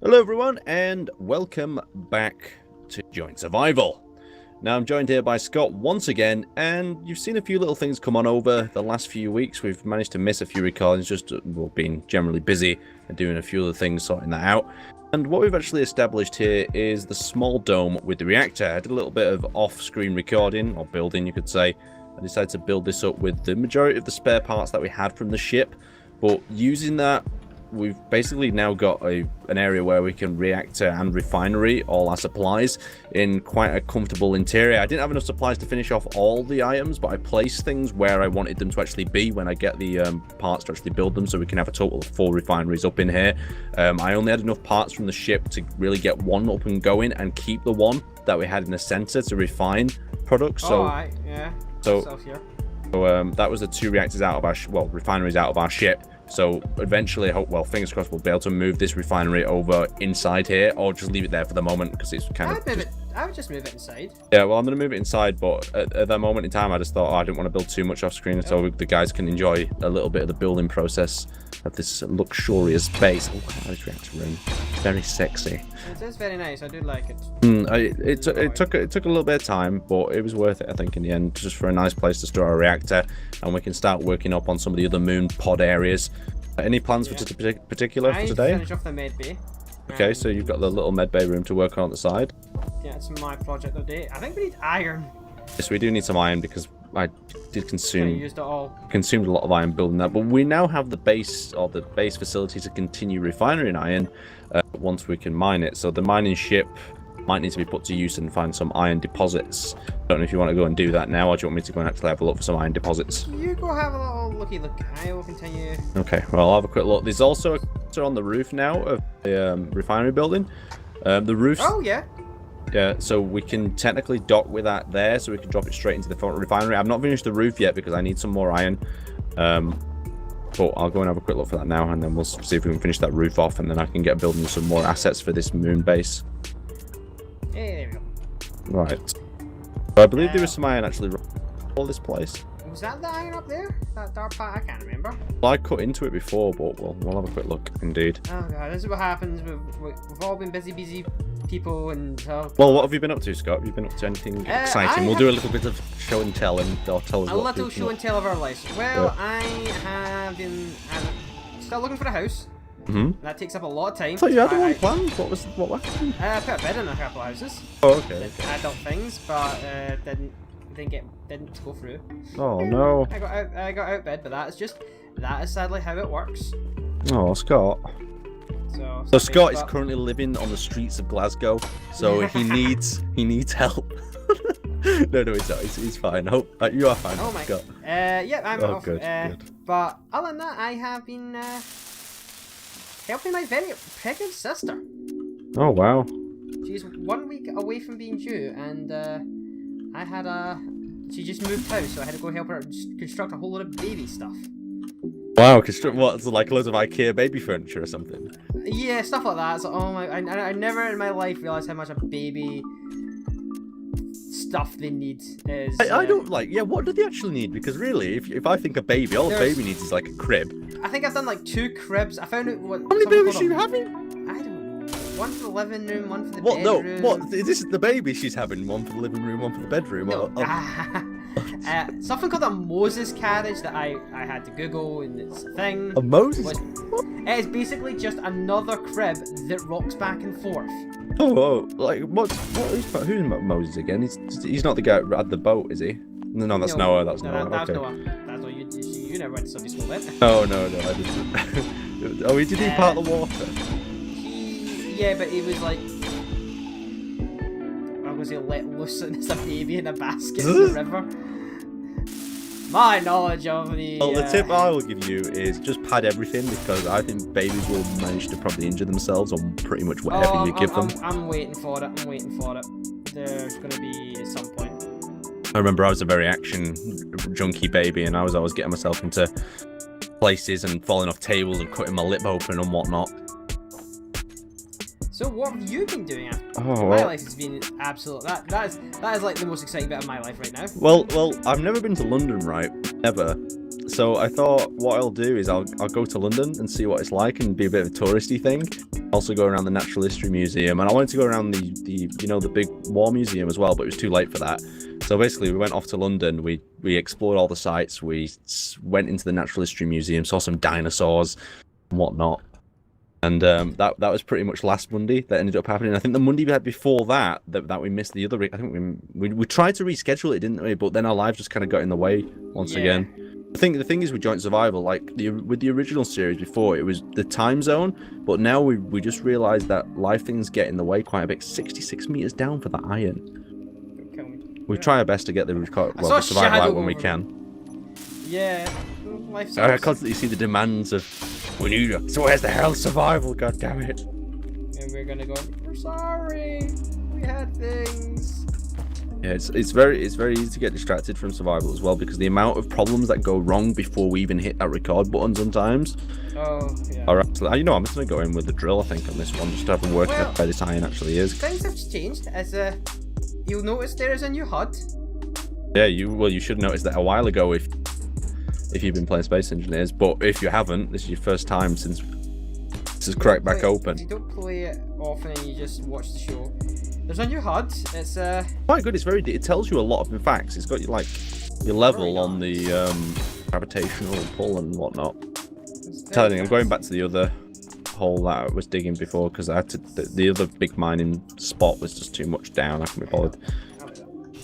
Hello everyone and welcome back to Joint Survival. Now I'm joined here by Scott once again, and you've seen a few little things come on over the last few weeks. We've managed to miss a few recordings, just being generally busy and doing a few other things, sorting that out. And what we've actually established here is the small dome with the reactor. I did a little bit of off-screen recording, or building you could say. I decided to build this up with the majority of the spare parts that we had from the ship, but using that, we've basically now got an area where we can reactor and refinery all our supplies in quite a comfortable interior. I didn't have enough supplies to finish off all the items, but I placed things where I wanted them to actually be when I get the parts to actually build them, so we can have a total of 4 refineries up in here. I only had enough parts from the ship to really get one up and going and keep the one that we had in the center to refine products. So, yeah. So that was the 2 reactors out of our refineries out of our ship. So eventually, fingers crossed, we'll be able to move this refinery over inside here, or just leave it there for the moment because it's kind of. I would just move it inside. Yeah, well, I'm going to move it inside, but at that moment in time, I just thought, I didn't want to build too much off screen, so the guys can enjoy a little bit of the building process of this luxurious base. Oh, this reactor room, very sexy. It is very nice. I do like it. It took a little bit of time, but it was worth it, I think, in the end, just for a nice place to store our reactor, and we can start working up on some of the other moon pod areas. Any plans for particular for today? Finish off the med bay. Okay, so you've got the little med bay room to work on the side. Yeah, it's my project of the day. I think we need iron. Yes, we do need some iron because I did consumed a lot of iron building that, but we now have the base facility to continue refining iron once we can mine it. So the mining ship might need to be put to use and find some iron deposits. I don't know if you want to go and do that now, or do you want me to go and actually have a look for some iron deposits? You go have a little looky look. I will continue. Okay, well, I'll have a quick look. There's also a cutter on the roof now of the refinery building. The roof. Oh yeah. Yeah, so we can technically dock with that there, so we can drop it straight into the refinery. I've not finished the roof yet because I need some more iron. But I'll go and have a quick look for that now, and then we'll see if we can finish that roof off, and then I can get building some more assets for this moon base. Hey, there we go. Right. So I believe there was some iron actually all this place. Was that the iron up there? That dark part? I can't remember. Well, I cut into it before, but we'll have a quick look indeed. Oh god, this is what happens. We've all been busy people, and well, what have you been up to, Scott? Have you been up to anything exciting? We'll do a little bit of show and tell, and they'll tell us a little show and tell of our lives. Well, yeah. I have been still looking for a house. That takes up a lot of time. I thought you had one planned. What happened? I put a bed in a couple of houses. Oh, okay. Adult things, but didn't go through. Oh no. I got out bed, but that is sadly how it works. Oh, Scott. So Scott is currently living on the streets of Glasgow, so he needs Oh help. No, he's not. He's fine. Oh, you are fine. Oh my Scott. Yeah, I'm off. Good. But other than that, I have been helping my very pregnant sister. Oh wow. She's 1 week away from being due, and she just moved house, so I had to go help her construct a whole lot of baby stuff. Wow, construct what? So like loads of IKEA baby furniture or something? Yeah, stuff like that. So, oh my, I never in my life realized how much a baby stuff they need is. I don't like. Yeah, what do they actually need? Because really, if I think a baby, all a baby needs is like a crib. I think I've done like 2 cribs. I found out what. How many babies are you having? I don't know. One for the living room, one for the bedroom. bedroom. No, what? This is the baby she's having. One for the living room, one for the bedroom. No. Something called a Moses carriage that I had to Google, and it's a thing. A Moses? It is basically just another crib that rocks back and forth. Oh, like who's Moses again? He's not the guy who had the boat, is he? No, that's Noah. That's Noah. That's Noah. That's what you never went to Sunday school then. Oh no, I didn't. Oh, did he part the water? Yeah, but he was like, was he let loose as a baby in a basket in the river? My knowledge of the. Well, the tip I will give you is just pad everything, because I think babies will manage to probably injure themselves on pretty much whatever you give them. I'm waiting for it. There's going to be at some point. I remember I was a very action junkie baby, and I was always getting myself into places and falling off tables and cutting my lip open and whatnot. So what have you been doing? Oh, my life has been absolute. That is like the most exciting bit of my life right now. Well, I've never been to London, right? Never. So I thought what I'll do is I'll go to London and see what it's like and be a bit of a touristy thing. Also go around the Natural History Museum, and I wanted to go around the you know, the big war museum as well, but it was too late for that. So basically, we went off to London. We explored all the sites. We went into the Natural History Museum, saw some dinosaurs and whatnot. And that was pretty much last Monday that ended up happening. I think the Monday we had before that we missed the other. I think we tried to reschedule it, didn't we? But then our lives just kind of got in the way once again. I think the thing is with Joint Survival, like with the original series before, it was the time zone, but now we just realised that life things get in the way quite a bit. 66 meters down for that iron. We try our best to get the survival out when we can. Yeah, life. I constantly see the demands of we need it. So where's the hell survival? God damn it! And we're gonna go. We're sorry. We had things. Yeah, it's very easy to get distracted from survival as well, because the amount of problems that go wrong before we even hit that record button sometimes. Oh, yeah. Alright, so, you know, I'm just going to go in with the drill, I think, on this one, just to have a work out where this iron actually is. Things have changed, as you'll notice there is a new HUD. Yeah, you should notice that a while ago if you've been playing Space Engineers, but if you haven't, this is your first time since this is cracked back open. If you don't play it often and you just watch the show, there's a new HUD. It's quite good. It tells you a lot of facts. It's got your level on the gravitational pull and whatnot. Telling you, I'm going back to the other hole that I was digging before, because I had to. The other big mining spot was just too much down. I couldn't be bothered.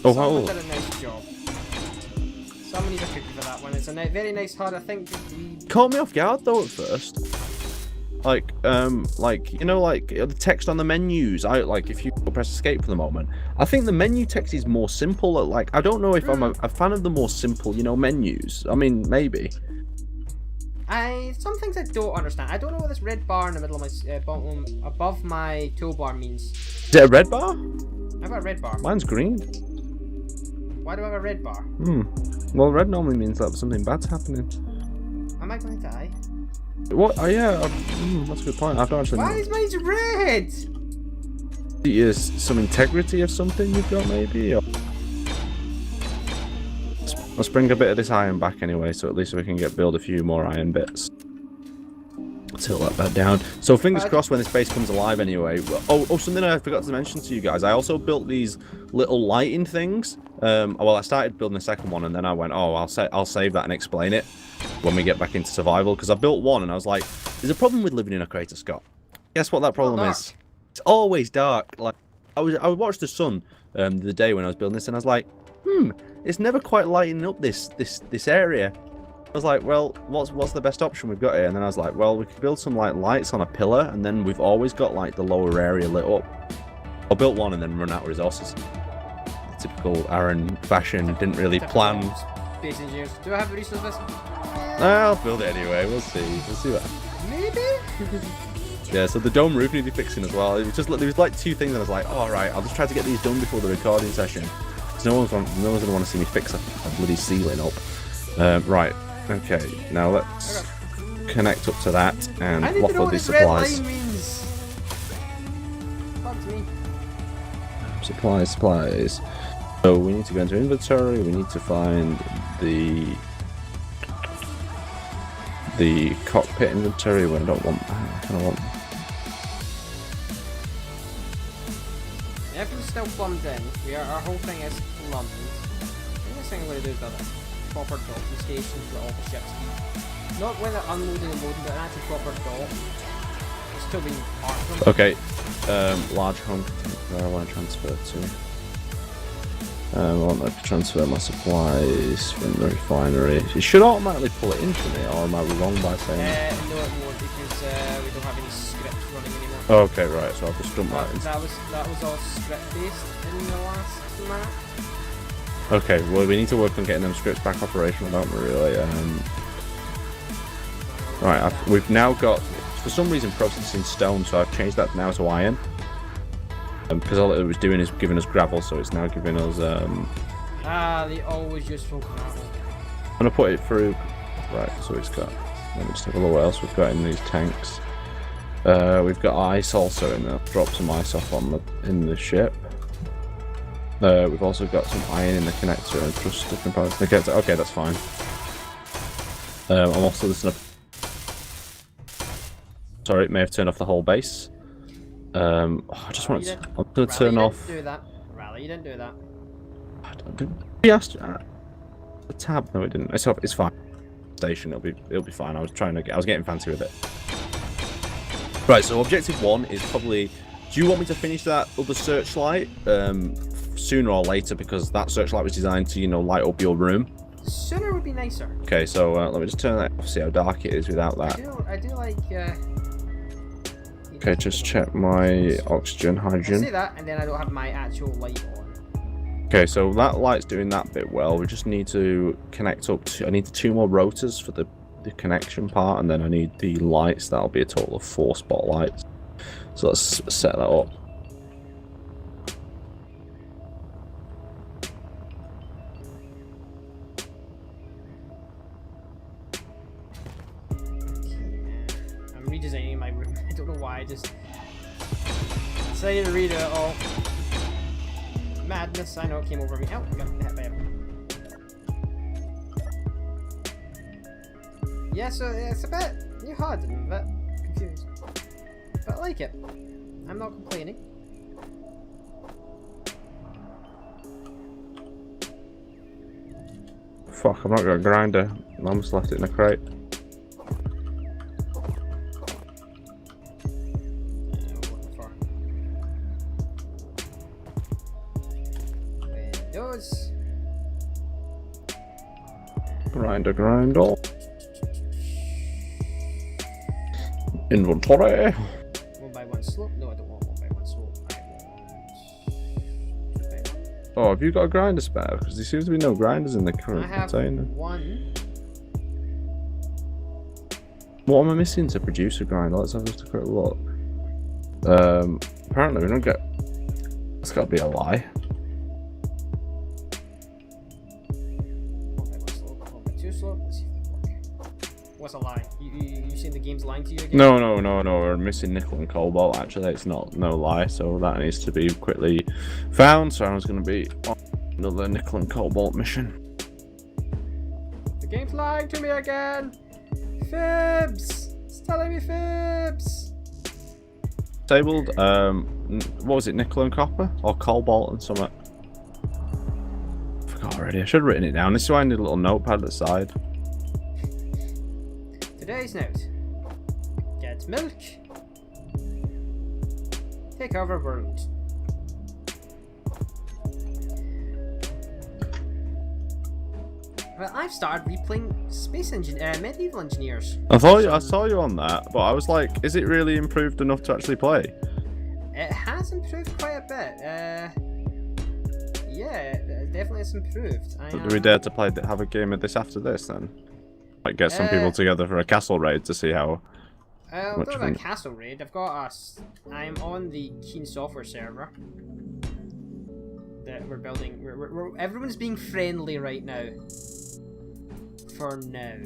Oh, someone did a nice job. Someone needs a cookie for that one. It's a very nice HUD. I think. Caught me off guard though at first. Like you know, like the text on the menus. If you press escape for the moment, I think the menu text is more simple. Like, I don't know if I'm a fan of the more simple, you know, menus. I mean, maybe. Some things I don't understand. I don't know what this red bar in the middle of my bottom above my toolbar means. Is it a red bar? I've got a red bar. Mine's green. Why do I have a red bar? Well, red normally means that something bad's happening. Am I going to die? What? Oh yeah, that's a good point. I've not actually. Why is mine red? Is some integrity of something you've got, maybe? Or... Let's bring a bit of this iron back anyway, so at least we can build a few more iron bits. Tilt that back down. So fingers crossed when this base comes alive anyway. Oh, something I forgot to mention to you guys. I also built these little lighting things. Well, I started building the second one, and then I went, oh, I'll save that and explain it when we get back into survival, because I built one and I was like, there's a problem with living in a crater, Scott. Guess what that problem is? It's always dark. Like, I watched the sun the day when I was building this, and I was like, it's never quite lighting up this area. I was like, well, what's the best option we've got here? And then I was like, well, we could build some like lights on a pillar, and then we've always got like the lower area lit up. I built one and then run out of resources. Typical Aaron fashion. Didn't really plan. Space engineers. Do I have resources? I'll build it anyway. We'll see. We'll see what. Maybe. Yeah. So the dome roof needed fixing as well. It was just there was like two things, and I was like, all right, I'll just try to get these done before the recording session. Because no one's gonna want to see me fix a bloody ceiling up. Right. Okay. Now let's connect up to that and waffle these supplies. Red line means. Fuck me. Supplies. So we need to go into inventory. We need to find the cockpit inventory. We don't want. I kind of want. Everything's still plumbed in. Our whole thing is plumbed. The next thing I'm going to do is build a proper docking station where all the ships be. Not when they're unloading and loading, but an actual proper dock. It's still being part of them. Okay. Large home container. I want to transfer to. I want to transfer my supplies from the refinery. It should automatically pull it in for me, or am I wrong by saying? No, it won't, because we don't have any scripts running anymore. Okay, right. So I'll just dump that in. That was all script based in the last map. Okay, well we need to work on getting them scripts back operational, don't we? Really. Right. We've now got, for some reason, processing stone, so I've changed that now to iron. Because all it was doing is giving us gravel, so it's now giving us. They always useful gravel. I'm gonna put it through. Right, so it's got. Let me just have a look what else we've got in these tanks. We've got ice also in there. Drop some ice off in the ship. We've also got some iron in the connector and just different parts of the connector. Okay, that's fine. I'm also listening. Sorry, it may have turned off the whole base. I just want to. I'm gonna Rally, turn you off. didn't do that. Rally, you didn't do that. We asked the tab. No, it didn't. It's off. It's fine. Station. It'll be fine. I was getting fancy with it. Right. So objective 1 is probably. Do you want me to finish that other searchlight sooner or later? Because that searchlight was designed to, you know, light up your room. Sooner would be nicer. Okay. So let me just turn that off. See how dark it is without that. I do like. Okay. Just check my oxygen, I hydrogen. see that, and then I don't have my actual light on. Okay, so that light's doing that bit well. We just need to connect up to... I need 2 more rotors for the connection part, and then I need the lights. That'll be a total of 4 spotlights. So let's set that up. I'm redesigning my room. I don't know why, I just decided to read it all. Madness, I know it came over me. Oh, I got hit by everyone. Yeah, so it's a bit hard, I'm a bit confused. But I like it. I'm not complaining. Fuck, I've not got a grinder. I almost left it in a crate. Grinder. Inventory. 1x1 slope? No, I don't want 1x1 slope. I want 2x1. Oh, have you got a grinder spare? Because there seems to be no grinders in the current I have container. 1. What am I missing to produce a grinder? Let's have just a quick look. Apparently we don't get... It's got to be a lie. 1x1 slope, 1x2 slope. Let's see if that works. What's a lie? You seen the game's lying to you again? No. We're missing nickel and cobalt. Actually, it's not no lie. So that needs to be quickly found. So I was going to be on another nickel and cobalt mission. The game's lying to me again. Fibs. It's telling me fibs. Disabled. What was it? Nickel and copper or cobalt and something? Forgot already. I should have written it down. This is why I need a little notepad at the side. Today's note. Get milk. Take over world. Well, I've started replaying Medieval Engineers. I saw you on that, but I was like, is it really improved enough to actually play? It has improved quite a bit. Yeah, it definitely has improved. Do we dare to have a game of this after this then? Like get some people together for a castle raid to see how. I've got a castle raid. I'm on the Keen Software server that we're building. Everyone's being friendly right now. For now.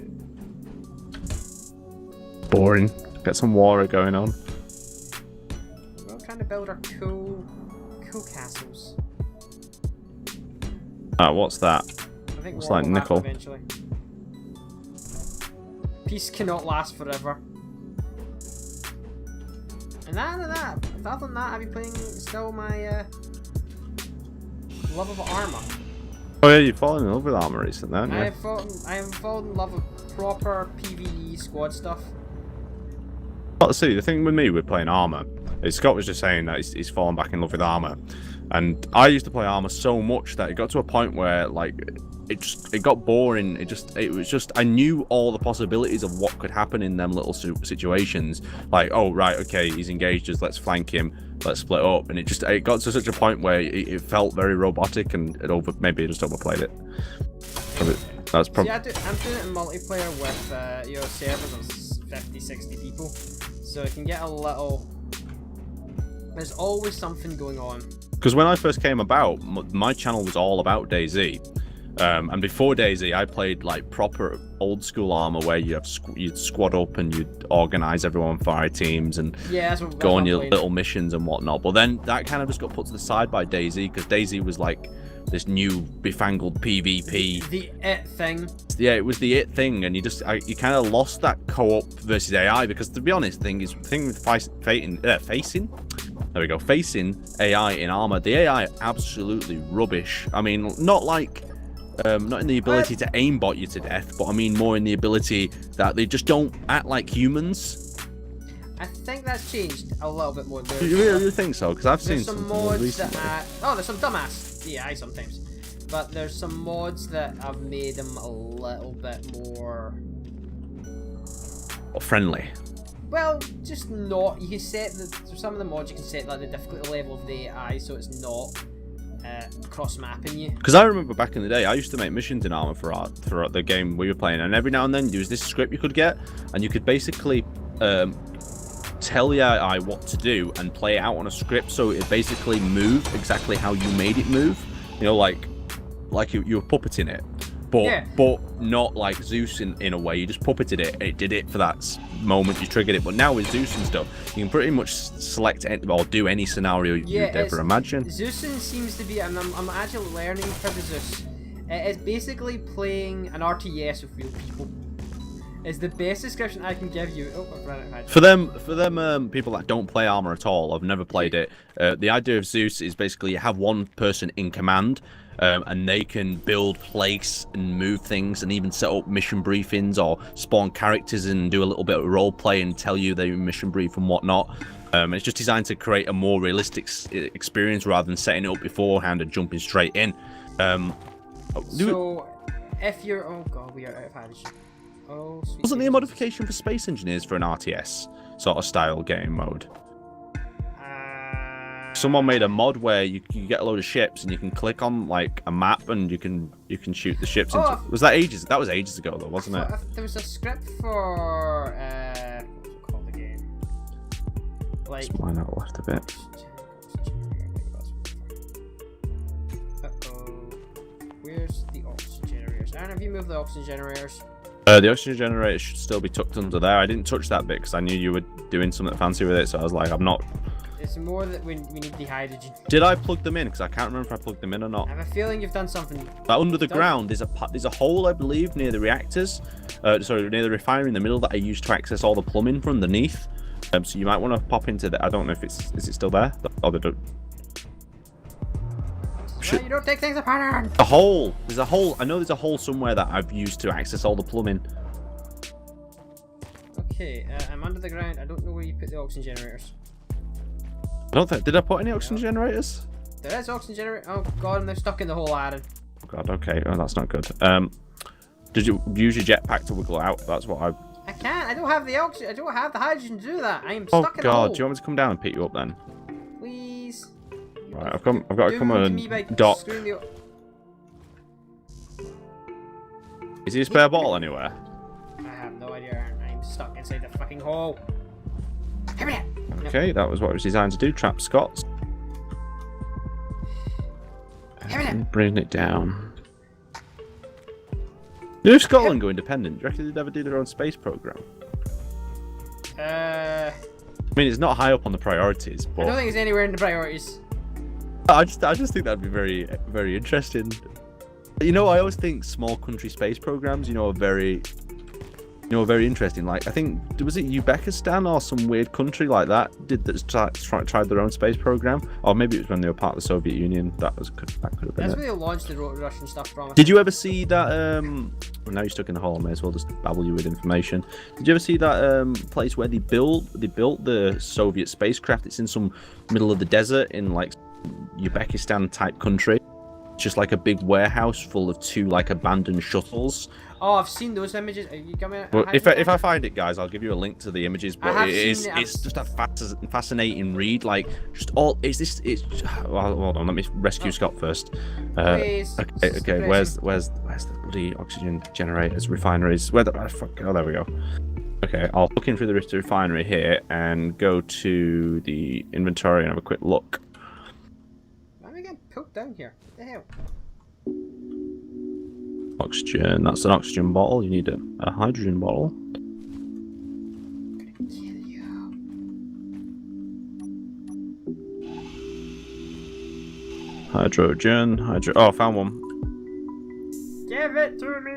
Boring. Get some water going on. We're trying to build our cool castles. What's that? I think it's war like will nickel. happen eventually. Peace cannot last forever. And other than that, I've been playing still my love of armor. Oh yeah, you've fallen in love with armor recently, haven't you? I have fallen in love with proper PvE squad stuff. Well, see, the thing with me with playing armor is Scott was just saying that he's fallen back in love with armor, and I used to play armor so much that it got to a point where like it got boring. It was just I knew all the possibilities of what could happen in them little situations. Like, oh right, okay, he's engaged us, let's flank him, let's split up, and it got to such a point where it felt very robotic, and maybe I just overplayed it. That's probably. See, I'm doing it in multiplayer with servers of 50-60 people, so it can get a little. There's always something going on. Because when I first came about, my channel was all about DayZ. And before DayZ, I played like proper old school armor where you'd squad up and you'd organize everyone fire teams and go on your little missions and whatnot. But then that kind of just got put to the side by DayZ, because DayZ was like this new befangled PvP. The it thing. Yeah, it was the it thing, and you kind of lost that co-op versus AI, because to be honest, the thing with facing There we go. Facing AI in armor. The AI absolutely rubbish. I mean, not like, not in the ability to aimbot you to death, but I mean more in the ability that they just don't act like humans. I think that's changed a little bit more. Do you really think so? Because I've seen some some mods that there's some dumbass AI sometimes, but there's some mods that have made them a little bit more friendly. Well, just not. You can set some of the mods. You can set like the difficulty level of the AI, so it's not cross-mapping you. Because I remember back in the day, I used to make missions in armor for the game we were playing, and every now and then there was this script you could get, and you could basically tell the AI what to do and play it out on a script, so it basically moved exactly how you made it move. You know, like you were puppeting it. But not like Zeus in a way. You just puppeted it. It did it for that moment you triggered it. But now with Zeus and stuff, you can pretty much select or do any scenario you'd ever imagine. Zeus seems to be, and I'm actually learning for the Zeus. It's basically playing an RTS with real people. Is the best description I can give you. Oh, I've run out of For them, people that don't play armor at all, I've never played it. The idea of Zeus is basically you have one person in command. And they can build, place, and move things, and even set up mission briefings or spawn characters and do a little bit of role play and tell you their mission brief and whatnot. It's just designed to create a more realistic experience rather than setting it up beforehand and jumping straight in. So, if you're... Oh god, we are out of hydrogen. Oh, sweet. Wasn't there a modification for Space Engineers for an RTS sort of style game mode? Someone made a mod where you get a load of ships and you can click on like a map and you can shoot the ships into. Was that ages? That was ages ago though, wasn't it? There was a script for what's it called the game? Like. Mine out left a bit. Where's the oxygen generators? Aaron, have you moved the oxygen generators? The oxygen generator should still be tucked under there. I didn't touch that bit because I knew you were doing something fancy with it, so I was like, I'm not. It's more that we need the hydrogen. Did I plug them in? Because I can't remember if I plugged them in or not. I have a feeling you've done something. But under the ground, there's a hole, I believe, near the reactors. Sorry, near the refinery in the middle that I used to access all the plumbing from underneath. So you might want to pop into that. I don't know if is it still there? Oh, they don't. No, you don't take things apart. A hole. There's a hole. I know there's a hole somewhere that I've used to access all the plumbing. Okay, I'm under the ground. I don't know where you put the oxygen generators. I don't think. Did I put any oxygen generators? There is oxygen generator. Oh god, and they're stuck in the hole, Aaron. Oh god. Okay. Oh, that's not good. Did you use your jetpack to wiggle out? That's what I can't. I don't have the oxygen. I don't have the hydrogen to do that. I am stuck in the hole. Oh god. Do you want me to come down and pick you up then? Please. Right. I've got to come on and dock. Is there a spare bottle anywhere? I have no idea, Aaron. I'm stuck inside the fucking hole. Come here. Okay, that was what it was designed to do. Trap Scots. And bring it down. If Scotland go independent, do you reckon they'd ever do their own space program? I mean, it's not high up on the priorities, but I don't think it's anywhere in the priorities. I just think that'd be very, very interesting. You know, I always think small country space programs, are very interesting. Like, I think, was it Uzbekistan or some weird country like that tried their own space program, or maybe it was when they were part of the Soviet Union. That could have been. That's it. where they launched the Russian stuff from. Did you ever see that? Well, now you're stuck in the hole. I may as well just babble you with information. Did you ever see that place where they built the Soviet spacecraft? It's in some middle of the desert in like Uzbekistan type country. It's just like a big warehouse full of two like abandoned shuttles. Oh, I've seen those images. Are you coming? Well, if I find it, guys, I'll give you a link to the images. But it's just a fascinating read. Like, just all is this? It's well, hold on. Let me rescue Scott first. Okay. Where's the bloody oxygen generators, refineries? Where the fuck? Oh, there we go. Okay, I'll look in through the refinery here and go to the inventory and have a quick look. Why am I getting poked down here? What the hell? Oxygen. That's an oxygen bottle. You need a hydrogen bottle. Hydrogen. Oh, I found one. Give it to me.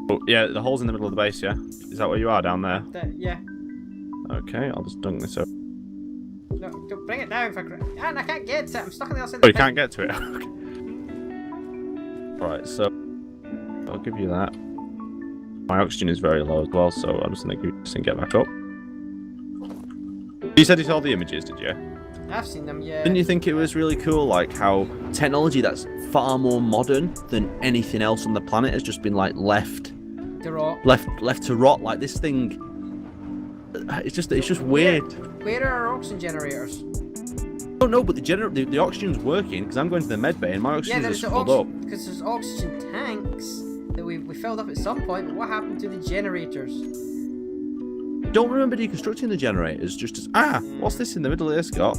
Oh, yeah, the hole's in the middle of the base, yeah? Is that where you are, down there? Yeah. Okay, I'll just dunk this up. No, don't bring it down for and I can't get to it. I'm stuck on the other side Oh, of the you can't get to it. Right, so I'll give you that. My oxygen is very low as well, so I'm just gonna give you this and get back up. You said you saw the images, did you? I've seen them, yeah. Didn't you think it was really cool, like how technology that's far more modern than anything else on the planet has just been like left to rot. Left to rot? Like this thing, it's just weird. Where are our oxygen generators? I don't know, but the oxygen's working because I'm going to the med bay and my oxygen is filled up. Because there's oxygen tanks that we filled up at some point. But what happened to the generators? Don't remember deconstructing the generators. Just as what's this in the middle here, Scott?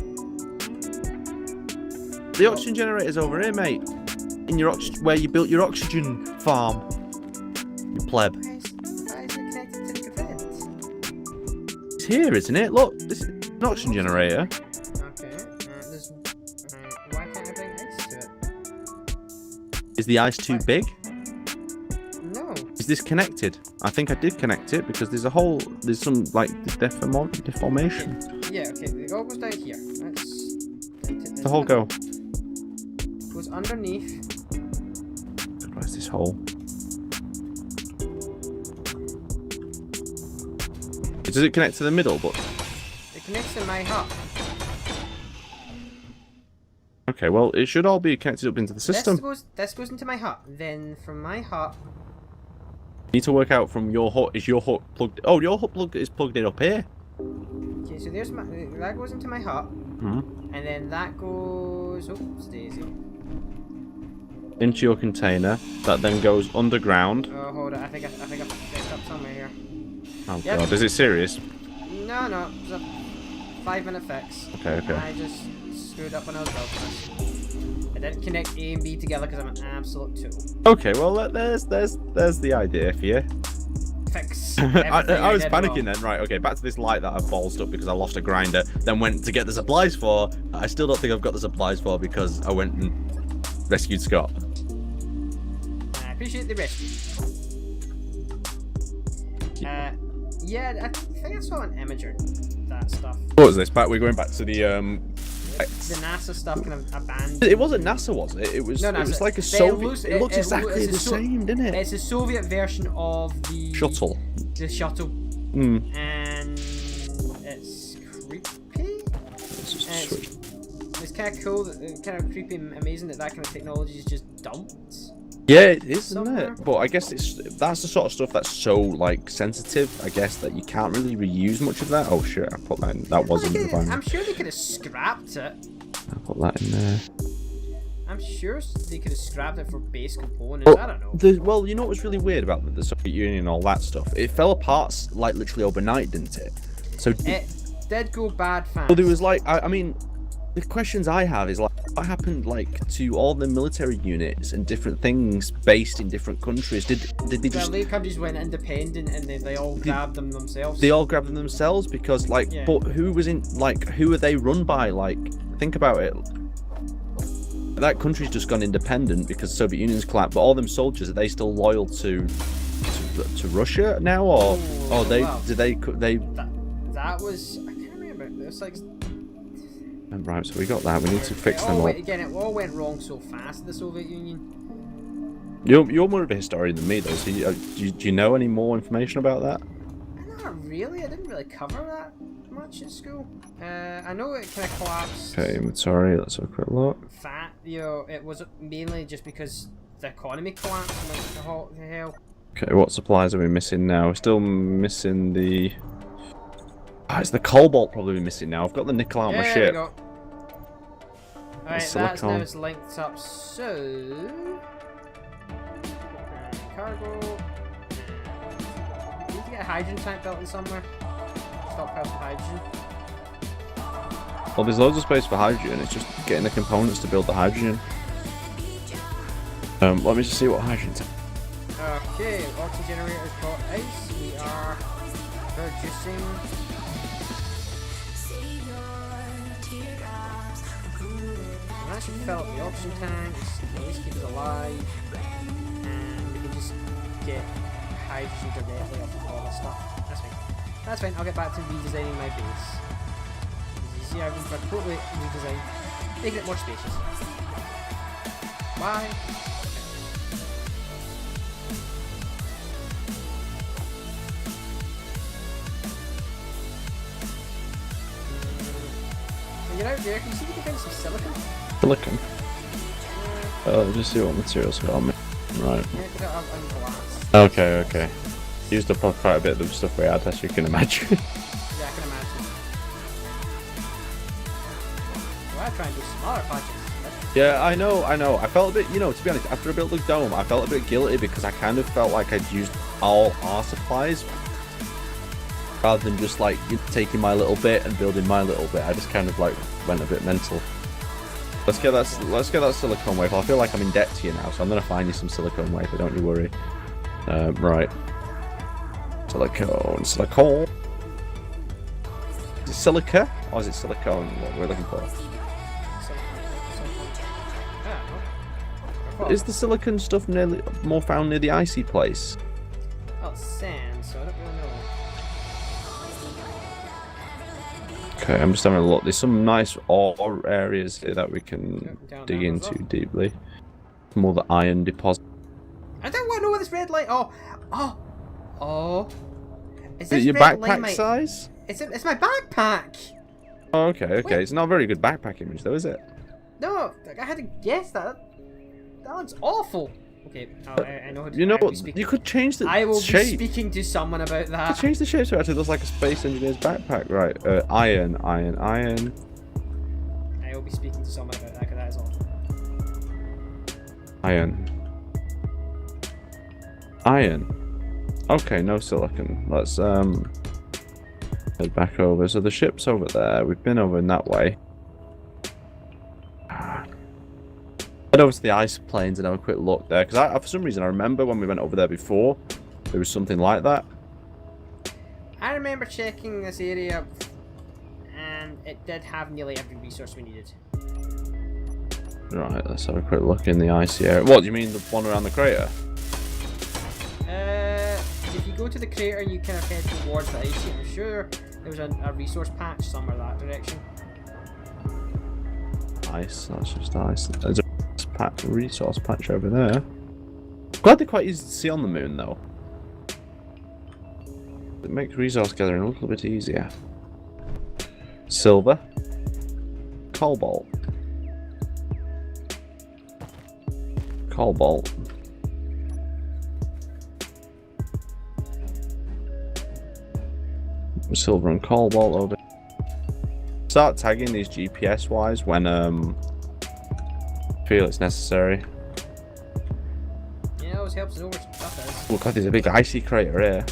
The oxygen generator's over here, mate. In your where you built your oxygen farm. You pleb. Why is it connected to the grid? It's here, isn't it? Look, this is an oxygen generator. Why can't I bring ice to it? Is the ice too big? No. Is this connected? I think I did connect it because there's some like deformation. Yeah, okay, the hole goes down here. The hole go. Goes underneath. Where's this hole? Does it connect to the middle? But it connects to my hut. Okay, well, it should all be connected up into the system. This goes into my hut. Then from my hut... You need to work out from your hut. Is your hut plugged... Oh, your hut is plugged in up here. Okay, so there's that goes into my hut. Mm-hmm. And then that goes... Oh, Daisy. Into your container. That then goes underground. Oh, hold on. I think I picked up somewhere here. Oh, God. Is it serious? No. It was a 5-minute fix. Okay. I just screwed up when I was building this. I didn't connect A and B together because I'm an absolute tool. Okay, well, there's the idea for you. Fix. I was panicking then. Right, okay, back to this light that I've ballsed up because I lost a grinder, then went to get the supplies for. I still don't think I've got the supplies for because I went and rescued Scott. I appreciate the rescue. Yeah, I think I saw an imager. That stuff. What was this? We're going back to the The NASA stuff kind of abandoned. It wasn't NASA, was it? It was. No, NASA. It was like a Soviet. It looks exactly the same, didn't it? It's a Soviet version of the shuttle. The shuttle. Mm. And it's creepy. It's kind of cool, kind of creepy and amazing that kind of technology is just dumped. Yeah, it is, isn't it? But I guess that's the sort of stuff that's so like sensitive. I guess that you can't really reuse much of that. Oh shit! I put that in. That wasn't the final. I'm sure they could have scrapped it. I put that in there. I'm sure they could have scrapped it for base components. I don't know. Well, you know what was really weird about the Soviet Union and all that stuff? It fell apart like literally overnight, didn't it? So it did go bad fast. Well, there was like, I mean, the questions I have is like, what happened like to all the military units and different things based in different countries? Did they just? The countries went independent and they all grabbed them themselves. They all grabbed them themselves because like, yeah. But who was in like, who are they run by? Like, think about it. That country's just gone independent because the Soviet Union's collapsed. But all them soldiers, are they still loyal to Russia now, or That was, I can't remember. It was like. Right, so we got that. We need to fix them all. Again, it all went wrong so fast in the Soviet Union. You're more of a historian than me, though. So do you know any more information about that? Not really. I didn't really cover that much in school. I know it kind of collapsed. Okay, inventory. Let's have a quick look. It was mainly just because the economy collapsed and went to hell. Okay, what supplies are we missing now? We're still missing the. It's the cobalt probably missing now. I've got the nickel out of my ship. There we go. Alright, that's now it's linked up, so... cargo... We need to get a hydrogen tank built in somewhere. Stockpile for hydrogen. Well, there's loads of space for hydrogen. It's just getting the components to build the hydrogen. Let me just see what hydrogen tank... Okay, oxygen generator's got ice. We are producing... That should fill up the oxygen tanks, at least keep us alive, and we can just get hydrogen directly off of all this stuff. That's fine. That's fine. I'll get back to redesigning my base. So yeah, we've got totally redesigned, making it more spacious. Why? When you're out there, can you see if you can find some silicon? Silicon. Yeah. Oh, just see what materials got on me. Right. Yeah, put it on glass. Okay, okay. Used up quite a bit of the stuff we had, as you can imagine. Yeah, I can imagine. Well, I'm trying to do some other projects. Yeah, I know. I felt a bit, to be honest, after I built the dome, I felt a bit guilty because I kind of felt like I'd used all our supplies. Rather than just like taking my little bit and building my little bit, I just kind of like went a bit mental. Let's get that silicone wafer. I feel like I'm in debt to you now, so I'm gonna find you some silicone wafer. Don't you worry. Right. Silicone. Is it silica or is it silicone? What we're looking for? Is the silicon stuff more found near the icy place? Oh, it's sand, so I don't really know. Okay, I'm just having a look. There's some nice ore areas here that we can dig into deeply. Some more the iron deposit. I don't want to know where this red light. Oh. Is Is this it your red backpack light size? It's my backpack. Oh, okay. Wait. It's not a very good backpack image, though, is it? No, I had to guess that. That looks awful. Okay, I know how to. You know I will what? be speaking- You could change the I will shape. be speaking to someone about You that. could change the shape so it actually looks like a space engineer's backpack, right? Iron. I will be speaking to someone about that, because that is awful. Iron. Okay, no silicon. Let's head back over. So the ship's over there. We've been over in that way. Head over to the ice plains and have a quick look there, because for some reason I remember when we went over there before, there was something like that. I remember checking this area, and it did have nearly every resource we needed. Right, let's have a quick look in the icy area. What, do you mean the one around the crater? If you go to the crater and you kind of head towards the ice sheet, I'm sure there was a resource patch somewhere that direction. Ice, that's just ice. There's a resource patch over there. Glad they're quite easy to see on the moon, though. It makes resource gathering a little bit easier. Silver. Cobalt. Cobalt. Silver and cobalt over. Start tagging these GPS wise when feel it's necessary. Yeah, it always helps to know where stuff is. Oh god, there's a big icy crater here.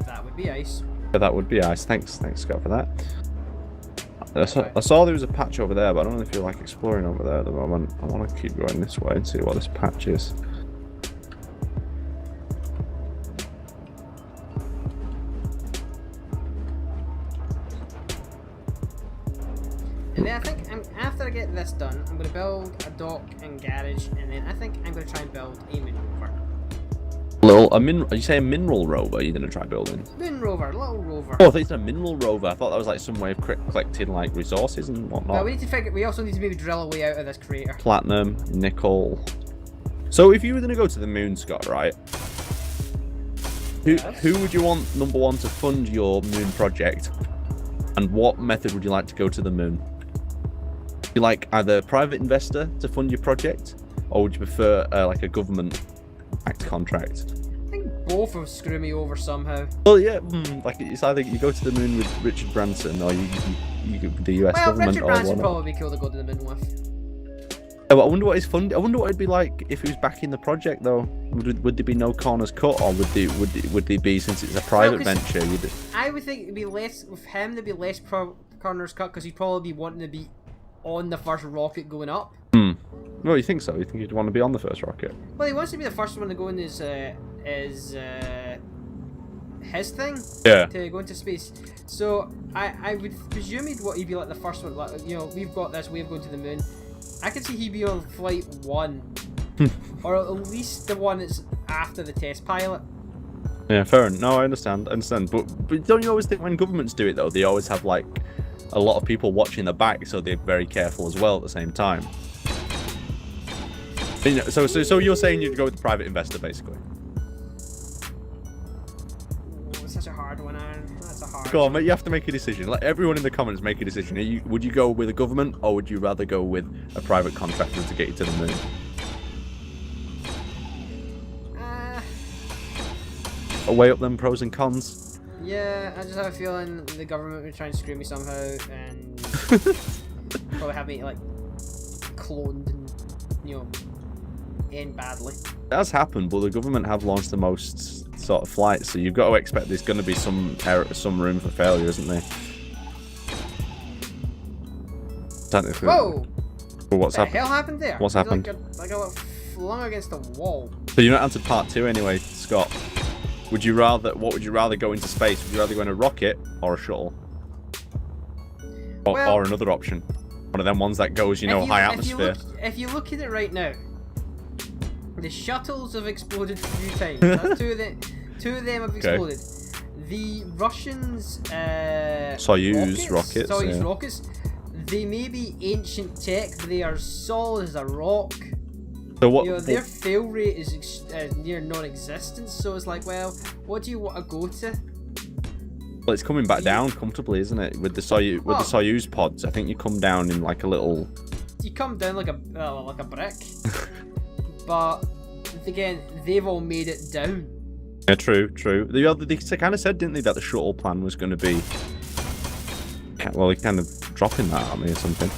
That would be ice. Yeah, that would be ice. Thanks Scott for that. I saw there was a patch over there, but I don't really feel like exploring over there at the moment. I want to keep going this way and see what this patch is. And then I think after I get this done, I'm going to build a dock and garage, and then I think I'm going to try and build a moon rover. Are you saying a mineral rover you're going to try building? Moon rover, little rover. Oh, I thought you said a mineral rover. I thought that was like some way of collecting like resources and whatnot. Well, we need to figure. We also need to maybe drill a way out of this crater. Platinum, nickel. So if you were going to go to the moon, Scott, right? Who would you want, number one, to fund your moon project? And what method would you like to go to the moon? Would you like either a private investor to fund your project? Or would you prefer like a government-backed contract? I think both will screw me over somehow. Well, yeah, like it's either you go to the moon with Richard Branson or you the US Well, government Richard or Branson whatnot. probably be cool to go to the moon with. Yeah, but I wonder what his fund. I wonder what it'd be like if he was backing the project, though. Would there be no corners cut, or would they be, since it's a private venture? I would think it'd be less with him. There'd be less corners cut because he'd probably be wanting to be on the first rocket going up. Well, you think so? You think he'd want to be on the first rocket? Well, he wants to be the first one to go in his thing. Yeah. To go into space. So I would presume he'd be like the first one. Like, you know, we've got this way of going to the moon. I could see he'd be on flight 1, or at least the one that's after the test pilot. Yeah, fair enough. No, I understand. But don't you always think when governments do it though, they always have like a lot of people watching the back, so they're very careful as well at the same time. You know, so you're saying you'd go with the private investor basically? It's such a hard one, Aaron. That's a hard. Go on, mate. You have to make a decision. Let everyone in the comments make a decision. Would you go with a government, or would you rather go with a private contractor to get you to the moon? Weigh up them pros and cons. Yeah, I just have a feeling the government would try and screw me somehow, and probably have me like cloned and end badly. It has happened, but the government have launched the most sort of flights, so you've got to expect there's going to be some room for failure, isn't there? Technically. Whoa! Well, what's happened? What the hell happened there? What's happened? Like I got flung against the wall. So you're not answered part 2 anyway, Scott. What would you rather go into space? Would you rather go in a rocket or a shuttle? Or another option? One of them ones that goes, high atmosphere. If you look at it right now, the shuttles have exploded 3 times. That's 2 of them. 2 of them have exploded. The Russians, Soyuz rockets. They may be ancient tech, but they are solid as a rock. So what? Their fail rate is near non-existent. So it's like, well, what do you want to go to? Well, it's coming back down comfortably, isn't it? With the Soyuz pods, I think you come down in like a little. You come down like a brick. But again, they've all made it down. Yeah, true. They kind of said, didn't they, that the shuttle plan was going to be. Well, they're kind of dropping that at me or something.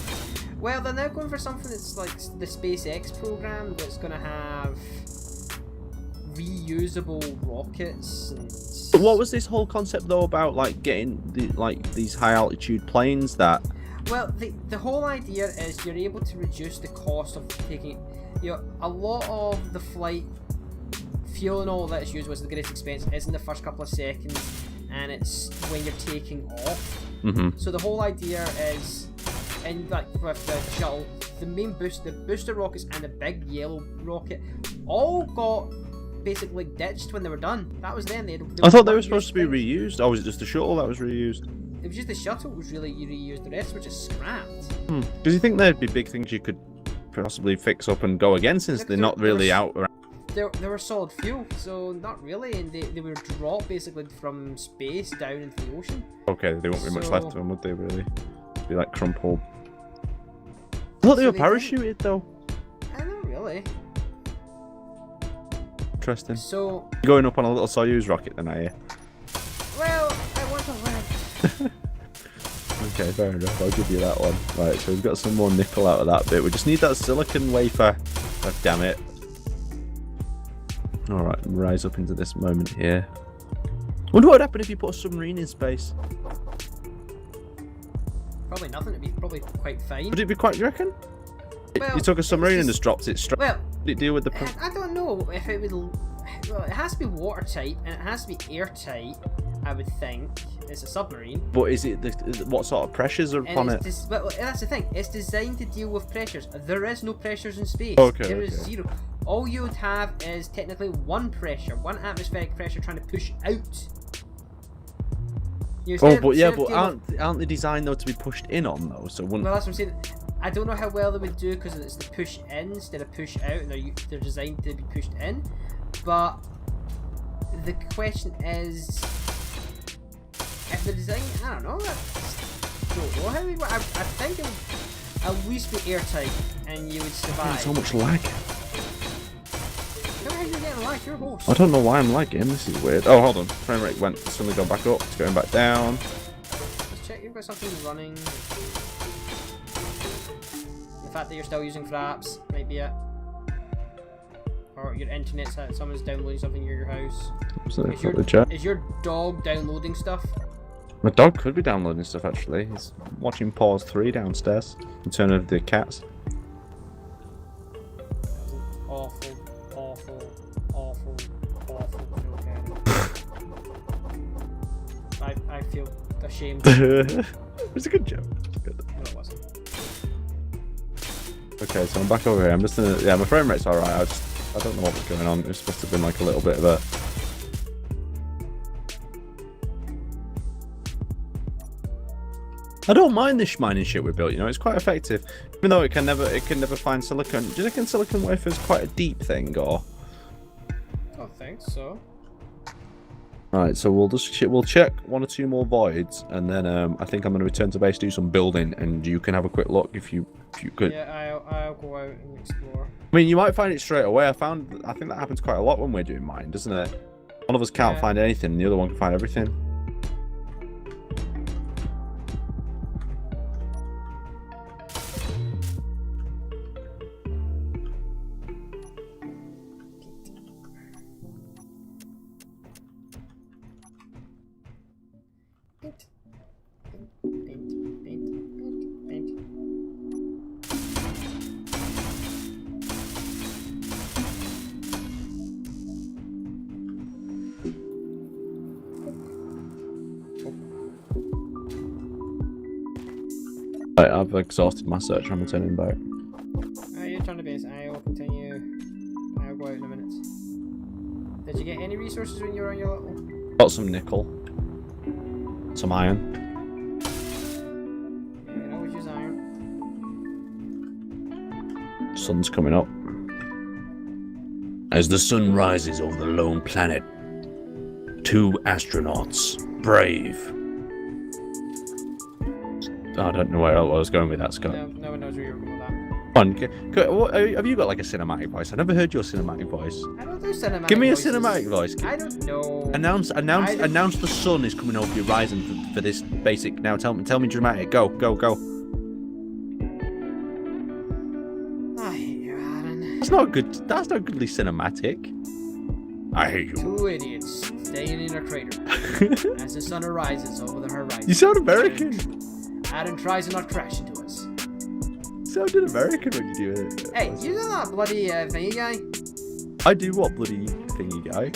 Well, they're now going for something that's like the SpaceX program that's going to have reusable rockets. But what was this whole concept though about like getting these high altitude planes that? Well, the whole idea is you're able to reduce the cost of taking. A lot of the flight fuel and all that's used was the greatest expense is in the first couple of seconds, and it's when you're taking off. Mm-hmm. So the whole idea is, and like with the shuttle, the booster rockets and the big yellow rocket all got basically ditched when they were done. That was then. I thought they were supposed to be reused. Oh, was it just the shuttle that was reused? It was just the shuttle was really reused. The rest were just scrapped. Because you think there'd be big things you could possibly fix up and go again, since they're not really out around. They were solid fuel, so not really, and they were dropped basically from space down into the ocean. Okay, there won't be much left of them, would they? Really, be like crumpled. I thought they were parachuted though. Not really. Interesting. So you're going up on a little Soyuz rocket then, are you? Well, I want to live. Okay, fair enough. I'll give you that one. Right, so we've got some more nickel out of that bit. We just need that silicon wafer. God damn it. Alright, rise up into this moment here. Wonder what would happen if you put a submarine in space. Probably nothing. It'd be probably quite fine. Would it be quite, you reckon? Well, you took a submarine and just dropped it straight. Well, did it deal with the... I don't know if it would... Well, it has to be watertight and it has to be airtight, I would think. It's a submarine. But is it what sort of pressures are upon it? Well, that's the thing. It's designed to deal with pressures. There is no pressures in space. Okay. There is zero. All you would have is technically one atmospheric pressure trying to push out. Aren't they designed though to be pushed in on though? So well, that's what I'm saying. I don't know how well they would do because it's the push in instead of push out, and they're designed to be pushed in. But the question is, if the design, I don't know. I don't know how we. I think it would at least be airtight, and you would survive. So much lag. How are you getting lag? You're a host. I don't know why I'm lagging. This is weird. Oh, hold on. Frame rate went suddenly gone back up. It's going back down. Let's check. You've got something running. The fact that you're still using fraps might be it. Or your internet's someone's downloading something in your house. Is your dog downloading stuff? My dog could be downloading stuff actually. He's watching Pause 3 downstairs. In terms of the cats. Awful I feel ashamed. It was a good joke. Good. No, it wasn't. Okay, so I'm back over here. I'm just in my frame rate's alright. I don't know what was going on. It was supposed to have been like a little bit of a I don't mind this mining shit we built. You know, it's quite effective, even though it can never find silicon. Do you reckon silicon wafer is quite a deep thing, or? I think so. Right, so we'll check 1 or 2 more voids, and then I think I'm going to return to base, do some building, and you can have a quick look if you could. Yeah, I'll go out and explore. I mean, you might find it straight away. I think that happens quite a lot when we're doing mine, doesn't it? One of us can't find anything, and the other one can find everything. Right, I've exhausted my search. I'm returning back. You turn to base. I will continue. I'll go out in a minute. Did you get any resources when you were on your little? Got some nickel, some iron. Yeah, you can always use iron. Sun's coming up. As the sun rises over the lone planet, 2 astronauts, brave. I don't know where I was going with that, Scott. No one knows where you were going with that. Have you got like a cinematic voice? I never heard your cinematic voice. I don't do cinematic Give me voices. a cinematic voice. I don't know. Announce the sun is coming over the horizon for this basic. Now tell me dramatic. Go. I hate you, Aaron. That's not goodly cinematic. I hate you. 2 idiots staying in a crater as the sun arises over the horizon. You sound American. Aaron tries to not crash into us. You sounded American when you do it. Hey, you know that bloody thingy guy? I do what bloody thingy guy?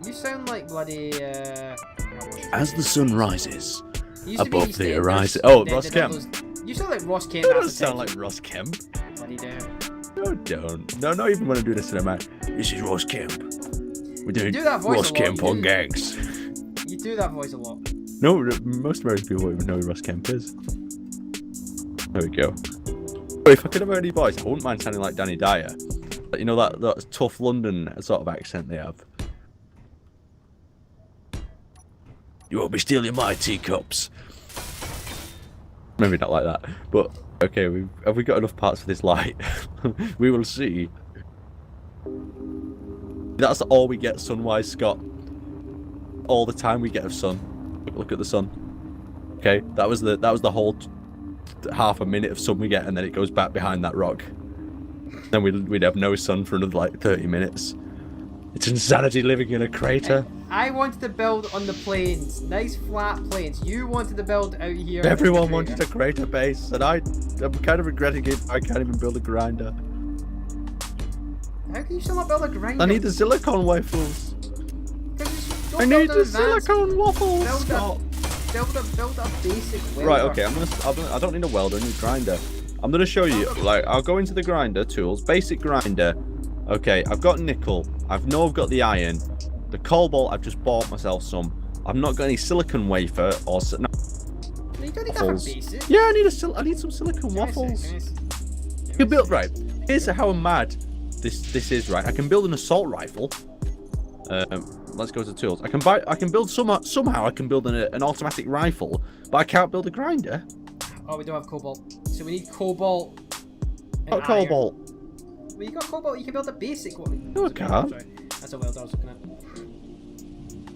You sound like bloody As the sun rises He used to be above the Steve horizon. Ross, Oh, then Ross the Kemp. Doubles- You sound like Ross Kemp. That half doesn't the sound time. like Ross Kemp. Bloody damn. No, don't. No, not even when I'm doing a cinematic. This is Ross Kemp. We're doing do that voice Ross a lot, Kemp you on do. gangs. You do that voice a lot. No, most American people won't even know who Ross Kemp is. There we go. But if I could have any voice, I wouldn't mind sounding like Danny Dyer. But you know that tough London sort of accent they have. You won't be stealing my teacups. Maybe not like that, but okay. Have we got enough parts for this light? We will see. That's all we get sun-wise, Scott. All the time we get of sun. Look at the sun. Okay, that was the whole half a minute of sun we get, and then it goes back behind that rock. Then we'd have no sun for another like 30 minutes. It's insanity living in a crater. I wanted to build on the plains, nice flat plains. You wanted to build out here. Everyone wanted a crater base, and I'm kind of regretting it. I can't even build a grinder. How can you still not build a grinder? I need the silicon waffles. Don't I build need an the advanced- silicon waffles. Build Scott. build a basic welder. Right, okay, I don't need a welder, I need a grinder. I'm gonna show you, like, I'll go into the grinder tools, basic grinder. Okay, I've got nickel, I've got the iron, the cobalt, I've just bought myself some. I've not got any silicon wafer or no, You don't need that for basic. yeah, I need some silicon waffles. You can build, right, here's how mad this is, right? I can build an assault rifle. Let's go to tools. I can build somehow I can build an automatic rifle, but I can't build a grinder. Oh, we don't have cobalt. So we need cobalt. Not cobalt. Well, you got cobalt, you can build a basic one. No, I can't. Sorry. That's a welder I was looking at.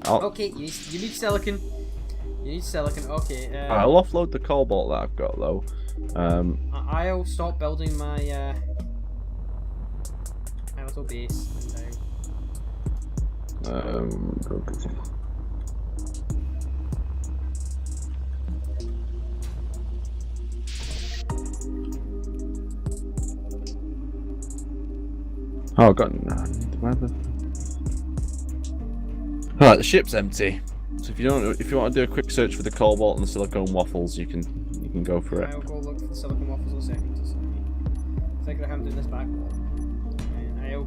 I'll, Okay, you need silicon. You need silicon, okay. I'll offload the cobalt that I've got, though. I'll stop building my little base now. Oh, I've got Alright, the ship's empty. So if you want to do a quick search for the cobalt and the silicone waffles, you can go for it. I'll go look for the silicon waffles in a second. Just think I haven't done this back. And I'll